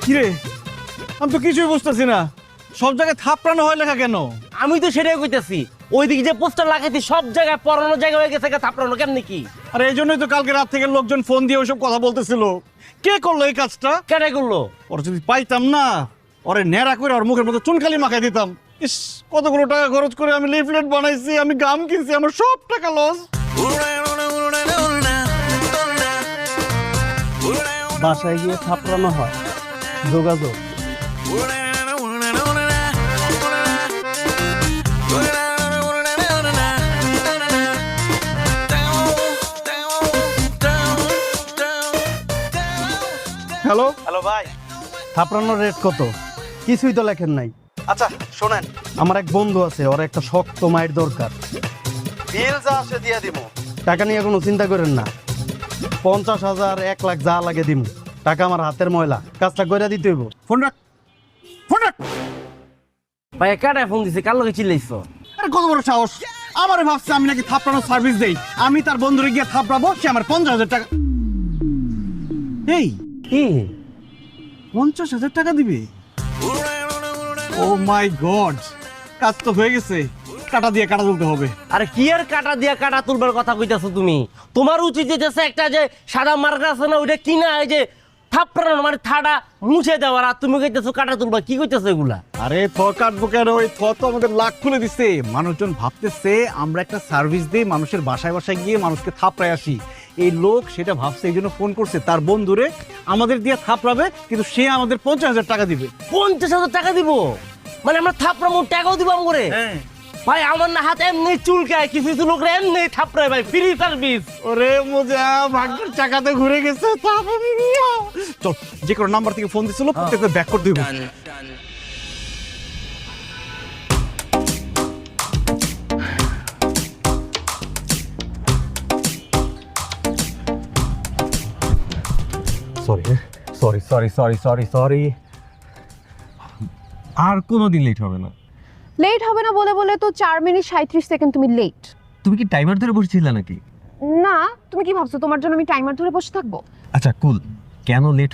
কিরে, আমি তো কিছুই বুঝতেছি না, সব জায়গায় থাপড়ানো হয় লেখা কেন? আমি তো সেটাই কইতেছি, ওইদিকে যে পোস্টার লাগাইছি সব জায়গায় পড়ানো জায়গা হয়ে গেছে থাপড়ানো কেমনি কি? আর এই জন্যই তো কালকে রাত থেকে লোকজন ফোন দিয়ে ওইসব কথা বলতেছিল। কে করলো এই কাজটা? কেটে করলো? ওরা যদি পাইতাম না, ওরে ন্যাড়া করে ওর মুখের মধ্যে চুনকালি মাখাই দিতাম। ইস, কতগুলো টাকা খরচ করে আমি লিফলেট বানাইছি, আমি গাম কিনছি, আমার সব টাকা লস। বাসায় গিয়ে থাপড়ানো হয়, যোগাযোগ। হ্যালো হ্যালো ভাই, থাপড়ানোর রেট কত? কিছুই তো লেখেন নাই। আচ্ছা শোনেন, আমার এক বন্ধু আছে, ওর একটা শক্ত মায়ের দরকার। বিল যা আসে দিয়ে দিব, টাকা নিয়ে কোনো চিন্তা করেন না। 50,000 1 লাখ যা লাগে দিব, টাকা আমার হাতের ময়লা, কাজটা করে দিতে হইব। ফোন রাখ, ফোন রাখ। ভাই কাটায় ফোন দিছে, কার লগে চিল্লাইছো? আরে কত বড় সাহস! আমারে ভাবছে আমি নাকি থাপড়ানোর সার্ভিস দেই। আমি তার বন্ধুরে গিয়ে থাপড়াবো, সে আমার 50,000 টাকা। এই কি 50,000 টাকা দিবে? ও মাই গড, কাজ তো হয়ে গেছে। কাটা দিয়ে কাটা তুলতে হবে। আরে কি আর কাটা দিয়া কাটা তুলবার কথা কইতাছো তুমি? তোমার উচিত যেতেছে একটা যে সাদা মার্কা আছে না, ওইটা কিনা এই যে থাপড়ানো মানে থাড়া মুছে দেওয়ার, আর তুমি কইতেছো কাটা তুলবা। কি কইতেছো এগুলা? আরে থ কাটবো কেন? ওই থ তো আমাদের লাখ খুলে দিছে। মানুষজন ভাবতেছে আমরা একটা সার্ভিস দিই, মানুষের বাসায় বাসায় গিয়ে মানুষকে থাপড়ায় আসি। এই লোক সেটা ভাবছে, এই জন্য ফোন করছে তার বন্ধুরে আমাদের দিয়ে থাপড়াবে, কিন্তু সে আমাদের 50,000 টাকা দিবে। 50,000 টাকা দিব? মানে আমরা থাপড়ামো, টাকাও দিব আমরে? ভাই আমার না হাত এমনি চুলকায়, কিছু কিছু লোক এমনি থাপড়ায় ভাই, ফ্রি সার্ভিস। ওরে মজা, ভাগ্যের চাকাতে ঘুরে গেছে। চল, যে কোনো নাম্বার থেকে ফোন দিছিল প্রত্যেকটা ব্যাক করে দিব। Sorry sorry sorry sorry sorry sorry, আর কোনোদিন লেট হবে না। লেট হবে না বলে বলে তো 4 মিনিট 37 সেকেন্ড তুমি লেট। তুমি কি টাইমার ধরে বসেছিলে নাকি? না, তুমি কি ভাবছো তোমার জন্য আমি টাইমার ধরে বসে থাকবো? আচ্ছা কুল, কেন লেট